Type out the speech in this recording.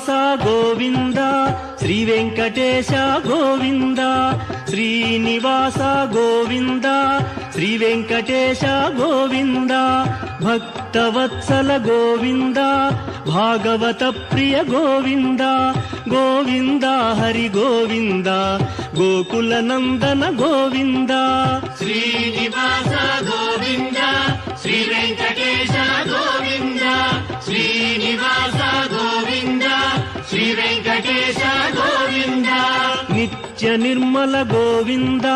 Srinivasa Govinda Shri Venkatesha Govinda Srinivasa Govinda Shri Venkatesha Govinda Bhaktavatsala Govinda Bhagavata Priya Govinda Govinda Hari Govinda Gokula Nandana Govinda Srinivasa Govinda Shri Venkatesha Govinda Srinivasa Govinda Shri Venkatesha Govinda Nithya Nirmala Govinda